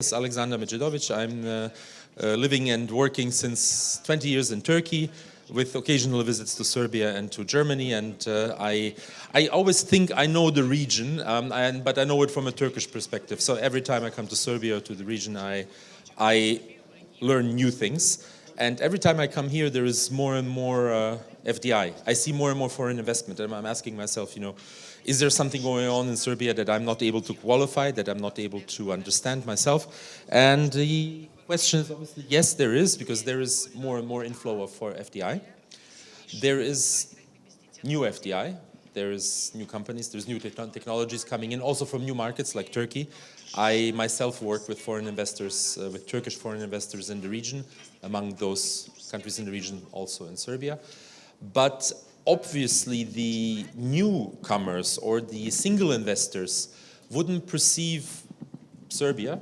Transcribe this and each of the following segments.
is Aleksandar Medjedovic. I'm living and working since 20 years in Turkey, with occasional visits to Serbia and to Germany. And I always think I know the region, but I know it from a Turkish perspective. So every time I come to Serbia or to the region, I learn new things. And every time I come here, there is more and more FDI. I see more and more foreign investment. And I'm asking myself, is there something going on in Serbia that I'm not able to qualify, that I'm not able to understand myself? And the question is obviously, yes, there is, because there is more and more inflow of FDI. There is new FDI. There is new companies. There's new technologies coming in, also from new markets like Turkey. I myself work with foreign investors, with Turkish foreign investors in the region, among those countries in the region, also in Serbia. But obviously, the newcomers or the single investors wouldn't perceive Serbia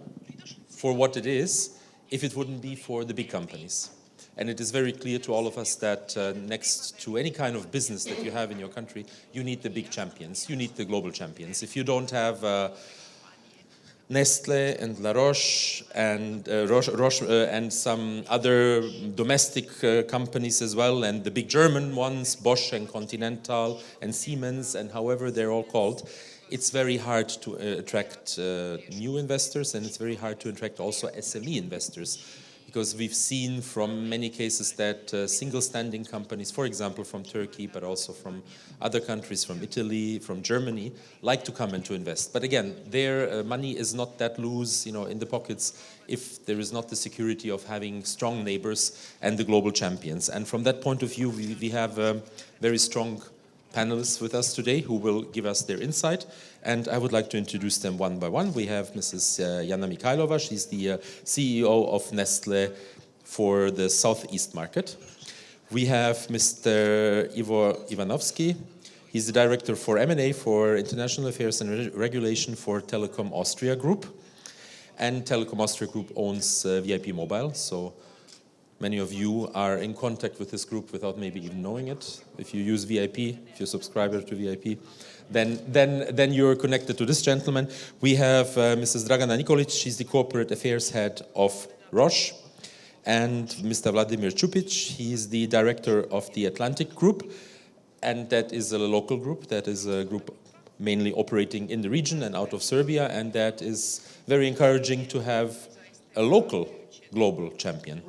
for what it is if it wouldn't be for the big companies. And it is very clear to all of us that next to any kind of business that you have in your country, you need the big champions, you need the global champions. If you don't have Nestlé and ROCHE and ROCHE and some other domestic companies as well, and the big German ones, Bosch and Continental and Siemens and however they're all called, it's very hard to attract new investors, and it's very hard to attract also SME investors. Because we've seen from many cases that single-standing companies, for example, from Turkey, but also from other countries, from Italy, from Germany, like to come and to invest. But again, their money is not that loose, in the pockets, if there is not the security of having strong neighbors and the global champions. And from that point of view, we have very strong panelists with us today who will give us their insight, and I would like to introduce them one by one. We have Mrs. Yana Mikhailova. She's the CEO of Nestlé for the Southeast market. We have Mr. Ivanovski. He's the Director for M&A for International Affairs and Regulation for Telekom Austria Group. And Telekom Austria Group owns VIP Mobile, so many of you are in contact with this group without maybe even knowing it. If you use VIP, if you're a subscriber to VIP, then you're connected to this gentleman. We have Mrs. Dragana Nikolic. She's the corporate affairs head of ROCHE. And Mr. Vladimir Cupic. He's the director of the Atlantic Group. And that is a local group. That is a group mainly operating in the region and out of Serbia. And that is very encouraging to have a local global champion.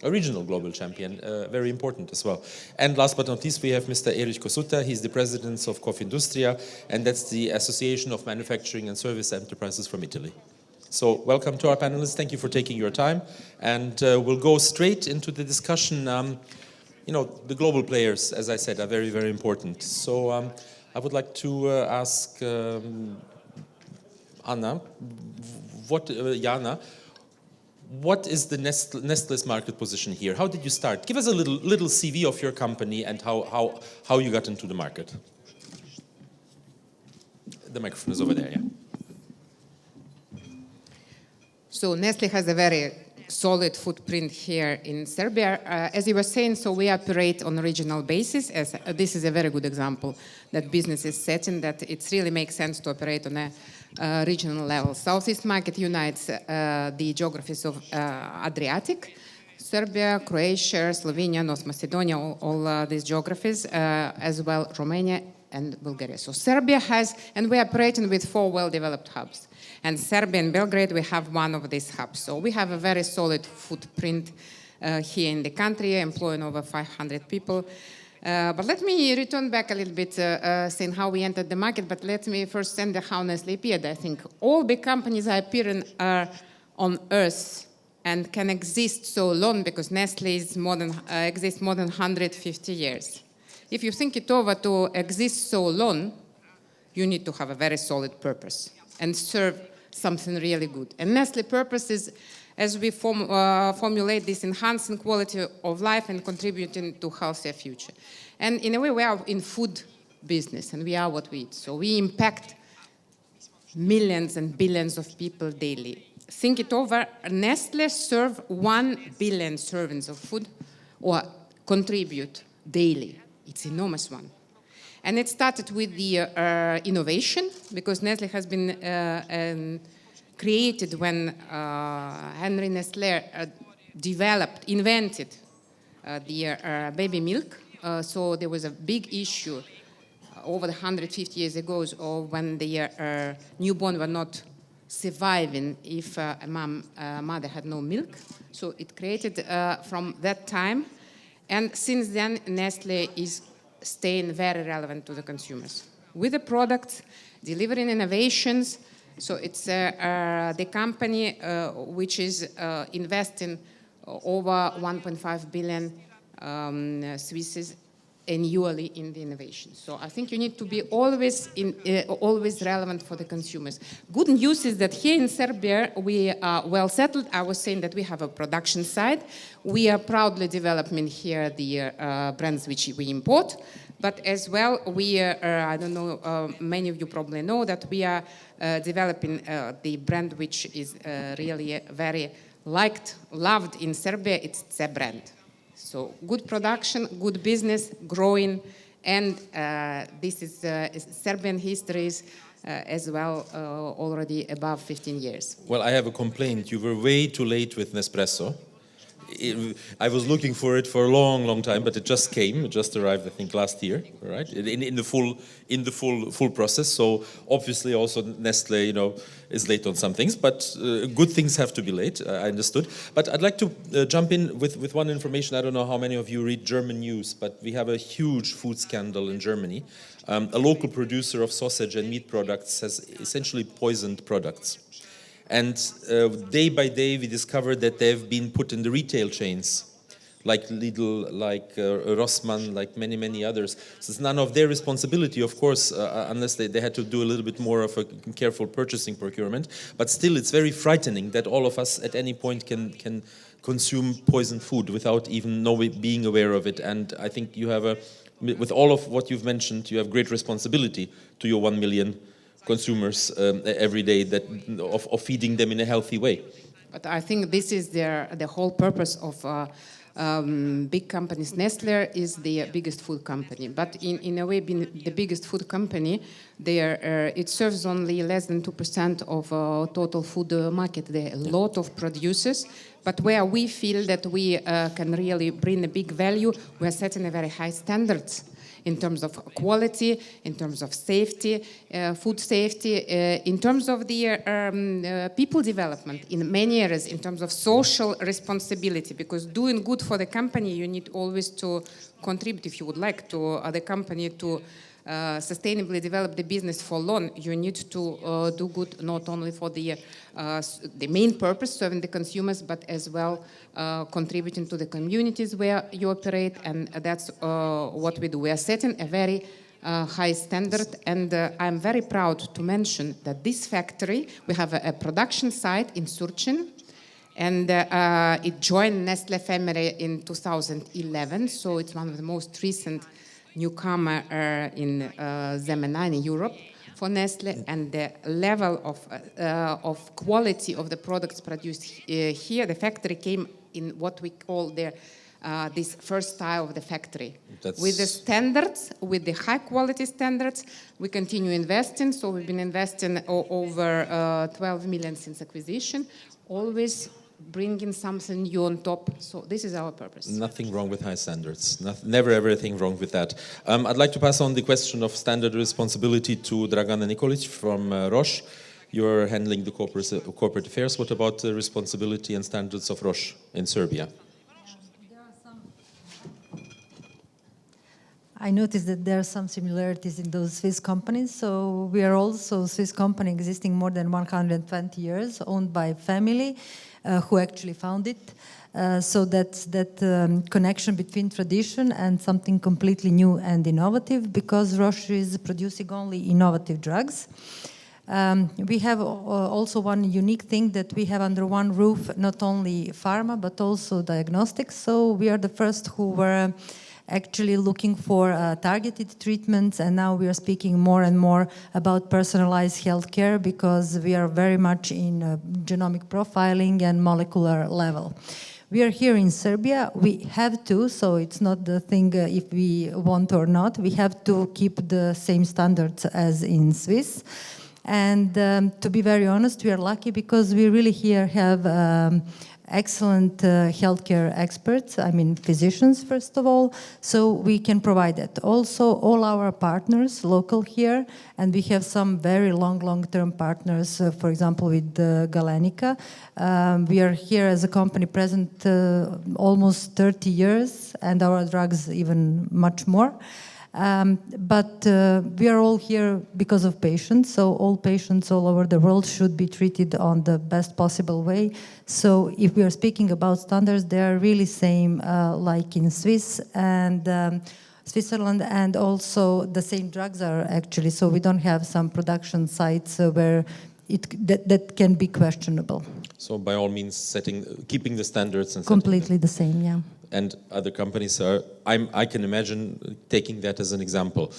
A regional global champion, very important as well. And last but not least, we have Mr. Erich Cossutta. He's the president of Confindustria, and that's the Association of Manufacturing and Service Enterprises from Italy. So welcome to our panelists. Thank you for taking your time. And we'll go straight into the discussion. The global players, as I said, are very, very important. So I would like to ask Yana, what is the Nestlé's market position here? How did you start? Give us a little CV of your company and how you got into the market. The microphone is over there, yeah. So Nestlé has a very solid footprint here in Serbia. As you were saying, so we operate on a regional basis. This is a very good example that business is setting, that it really makes sense to operate on a regional level. Southeast market unites the geographies of Adriatic, Serbia, Croatia, Slovenia, North Macedonia, all these geographies, as well Romania and Bulgaria. So Serbia has, and we're operating with 4 well-developed hubs. And Serbia and Belgrade, we have one of these hubs. So we have a very solid footprint here in the country, employing over 500 people. But let me return back a little bit, saying how we entered the market. But let me first send how Nestlé appeared. I think all big companies are appearing on Earth and can exist so long because Nestlé exists more than 150 years. If you think it over, to exist so long, you need to have a very solid purpose and serve something really good. And Nestlé purpose is, as we formulate this, enhancing quality of life and contributing to healthier future. And in a way, we are in food business, and we are what we eat. So we impact millions and billions of people daily. Think it over, Nestlé serve 1 billion servings of food, or contribute daily. It's an enormous one. And it started with the innovation, because Nestlé has been created when Henry Nestlé invented the baby milk. So there was a big issue over 150 years ago when the newborn were not surviving if a mother had no milk. So it created from that time. And since then, Nestlé is staying very relevant to the consumers. With the products, delivering innovations. So it's the company which is investing over 1.5 billion Swiss annually in the innovation. So I think you need to be always relevant for the consumers. Good news is that here in Serbia we are well settled. I was saying that we have a production side. We are proudly developing here the brands which we import. But as well, we I don't know, many of you probably know that we are developing the brand which is really very loved in Serbia. It's the brand. So good production, good business, growing, and this is Serbian histories as well, already above 15 years. Well, I have a complaint. You were way too late with Nespresso. I was looking for it for a long, long time, but it just came. It just arrived, I think, last year, right? In the full process. So obviously, also Nestlé, is late on some things, but good things have to be late. I understood. But I'd like to jump in with one information. I don't know how many of you read German news, but we have a huge food scandal in Germany. A local producer of sausage and meat products has essentially poisoned products. And day by day, we discovered that they've been put in the retail chains, like Lidl, like Rossmann, like many, many others. So it's none of their responsibility, of course, unless they had to do a little bit more of a careful purchasing procurement. But still, it's very frightening that all of us at any point can consume poisoned food without even being aware of it. And I think you have with all of what you've mentioned, you have great responsibility to your 1 million consumers every day of feeding them in a healthy way. But I think this is the whole purpose of big companies. Nestlé is the biggest food company, but in a way, being the biggest food company, it serves only less than 2% of total food market. There are a lot of producers, but where we feel that we can really bring a big value, we are setting a very high standards in terms of quality, in terms of safety, food safety, in terms of the people development in many areas, in terms of social responsibility, because doing good for the company, you need always to contribute. If you would like to the company to sustainably develop the business for long, you need to do good not only for the main purpose, serving the consumers, but as well contributing to the communities where you operate, and that's what we do. We are setting a very high standard, and I'm very proud to mention that this factory, we have a production site in Surčin, and it joined Nestlé family in 2011, so it's one of the most recent newcomer in Zemenine in Europe for Nestlé, and the level of quality of the products produced here, the factory came in what we call this first style of the factory. With the standards, with the high quality standards, we continue investing. So we've been investing over 12 million since acquisition, always bringing something new on top. So this is our purpose. Nothing wrong with high standards. Never everything wrong with that. I'd like to pass on the question of standard responsibility to Dragana Nikolic from ROCHE. You're handling the corporate affairs. What about the responsibility and standards of ROCHE in Serbia? I noticed that there are some similarities in those Swiss companies. So we are also a Swiss company existing more than 120 years, owned by family who actually founded it. So that's that connection between tradition and something completely new and innovative, because ROCHE is producing only innovative drugs. We have also one unique thing, that we have under one roof not only pharma but also diagnostics. So we are the first who were actually looking for targeted treatments, and now we are speaking more and more about personalized healthcare, because we are very much in genomic profiling and molecular level. We are here in Serbia. We have to, so it's not the thing if we want or not. We have to keep the same standards as in Swiss. And to be very honest, we are lucky because we really here have excellent healthcare experts, I mean physicians first of all, so we can provide that. Also all our partners local here, and we have some very long-term partners, for example with Galenica. We are here as a company present almost 30 years and our drugs even much more. But we are all here because of patients, so all patients all over the world should be treated on the best possible way. So if we are speaking about standards, they are really same like in Swiss and Switzerland, and also the same drugs are actually, so we don't have some production sites where that can be questionable. So by all means, keeping the standards and completely the same, yeah. And other companies are, I can imagine taking that as an example.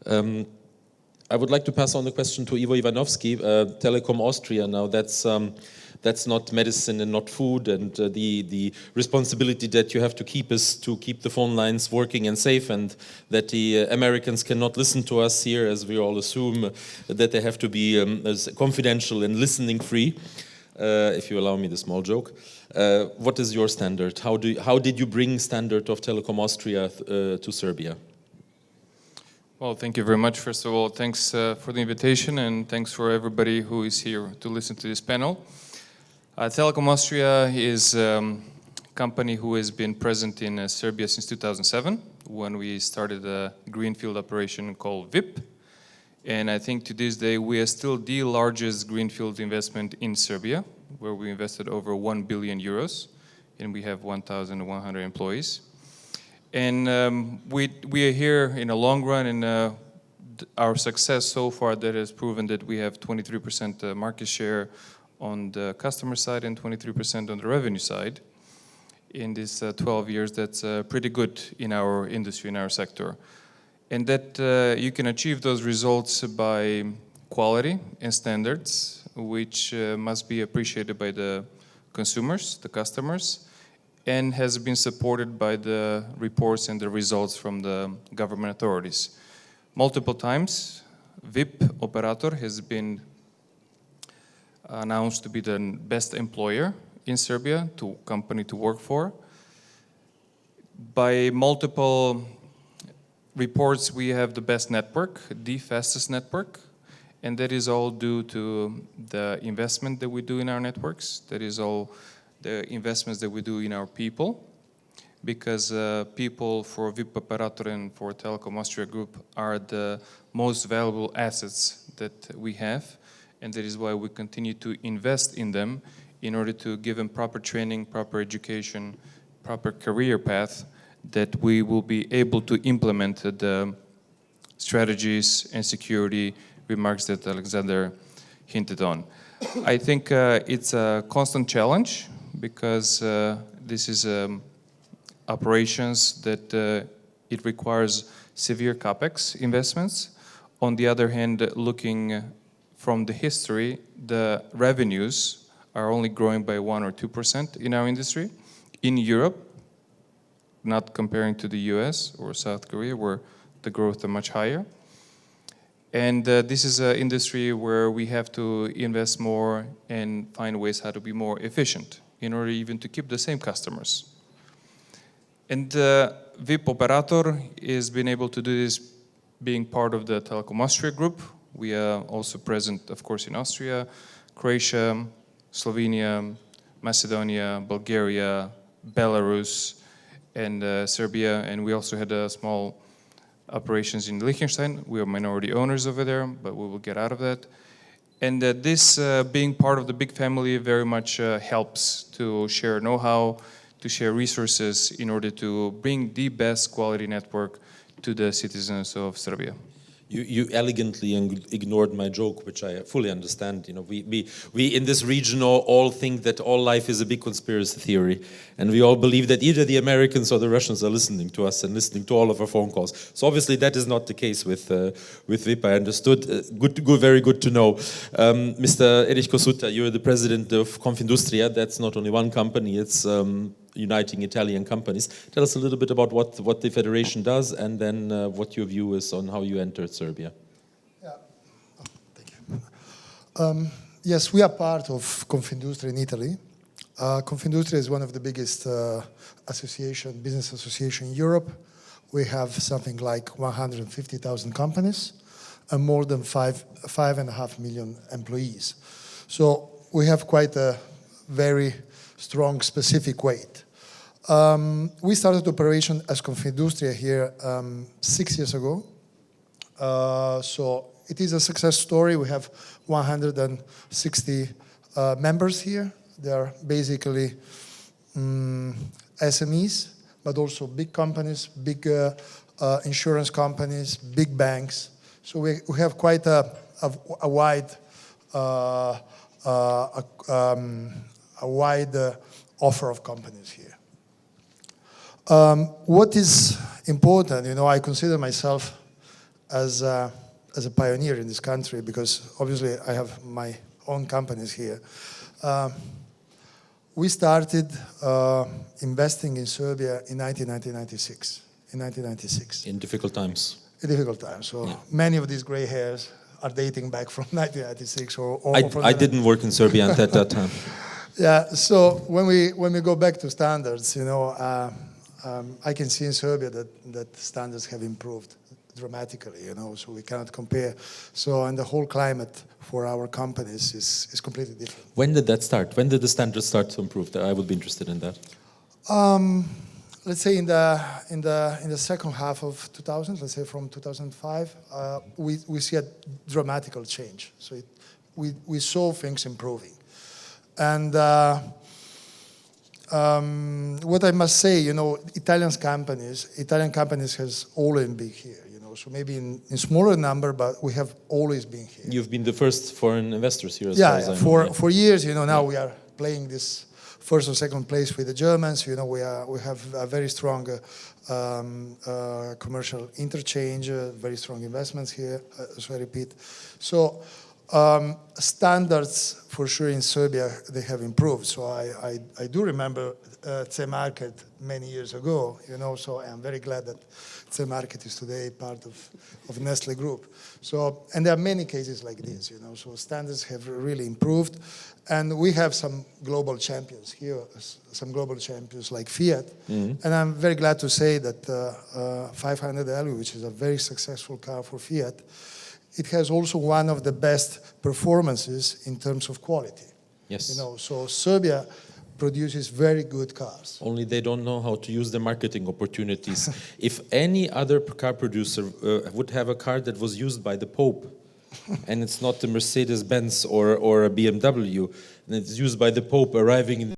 I would like to pass on the question to Ivo Ivanovski, Telekom Austria. Now that's not medicine and not food, and the responsibility that you have to keep is to keep the phone lines working and safe, and that the Americans cannot listen to us here, as we all assume that they have to be confidential and listening free. If you allow me the small joke. What is your standard? How did you bring standard of Telekom Austria to Serbia? Well, thank you very much. First of all, thanks for the invitation, and thanks for everybody who is here to listen to this panel. Telekom Austria is a company who has been present in Serbia since 2007, when we started a greenfield operation called VIP. And I think to this day, we are still the largest greenfield investment in Serbia, where we invested over 1 billion euros, and we have 1,100 employees. And we are here in a long run, and our success so far that has proven that we have 23% market share on the customer side and 23% on the revenue side. In these 12 years, that's pretty good in our industry, in our sector. And that you can achieve those results by quality and standards, which must be appreciated by the consumers, the customers, and has been supported by the reports and the results from the government authorities. Multiple times, VIP operator has been announced to be the best employer in Serbia, company to work for. By multiple reports, we have the best network, the fastest network, and that is all due to the investment that we do in our networks. That is all the investments that we do in our people, because people for VIP operator and for Telekom Austria Group are the most valuable assets that we have, and that is why we continue to invest in them in order to give them proper training, proper education, proper career path, that we will be able to implement the strategies and security remarks that Aleksandar hinted on. I think it's a constant challenge, because this is operations that it requires severe capex investments. On the other hand, looking from the history, the revenues are only growing by 1 or 2% in our industry. In Europe, not comparing to the US or South Korea, where the growth are much higher. And this is an industry where we have to invest more and find ways how to be more efficient in order even to keep the same customers. And VIP operator has been able to do this being part of the Telekom Austria Group. We are also present, of course, in Austria, Croatia, Slovenia, Macedonia, Bulgaria, Belarus, and Serbia, and we also had small operations in Liechtenstein. We are minority owners over there, but we will get out of that. And this being part of the big family very much helps to share know-how, to share resources in order to bring the best quality network to the citizens of Serbia. You elegantly ignored my joke, which I fully understand. You know, we in this region all think that all life is a big conspiracy theory, and we all believe that either the Americans or the Russians are listening to us and listening to all of our phone calls. So obviously that is not the case with VIP. I understood. Very good to know. Mr. Erich Cossutta, you're the president of Confindustria. That's not only one company; it's uniting Italian companies. Tell us a little bit about what the federation does, and then what your view is on how you entered Serbia. Yeah, thank you. Yes, we are part of Confindustria in Italy. Confindustria is one of the biggest business association in Europe. We have something like 150,000 companies and more than 5.5 million employees. So we have quite a very strong specific weight. We started operation as Confindustria here 6 years ago. So it is a success story. We have 160 members here. They are basically SMEs, but also big companies, big insurance companies, big banks. So we have quite a wide offer of companies here. What is important, I consider myself as a pioneer in this country because obviously I have my own companies here. We started investing in Serbia in 1996. In difficult times. In difficult times. So Yeah. many of these gray hairs are dating back from 1996 or I didn't work in Serbia at that time. Yeah. So when we go back to standards, I can see in Serbia that standards have improved dramatically, so we cannot compare. So, and the whole climate for our companies is completely different. When did that start? When did the standards start to improve? I would be interested in that. Let's say in the second half of 2000, let's say from 2005, we see a dramatical change. So we saw things improving. And what I must say, Italian companies has always been here, so maybe in smaller number, but we have always been here. You've been the first foreign investors here as far as I know. For years, now we are playing this first or second place with the Germans. We have a very strong commercial interchange, very strong investments here, so I repeat. So standards for sure in Serbia, they have improved. So I do remember CE Market many years ago, so I'm very glad that CE Market is today part of Nestlé Group. So, and there are many cases like this, so standards have really improved. And we have some global champions here, some global champions like Fiat. Mm-hmm. And I'm very glad to say that 500L, which is a very successful car for Fiat, it has also one of the best performances in terms of quality. Yes. So Serbia produces very good cars. Only they don't know how to use the marketing opportunities. If any other car producer would have a car that was used by the Pope, and it's not a Mercedes-Benz or a BMW, and it's used by the Pope arriving in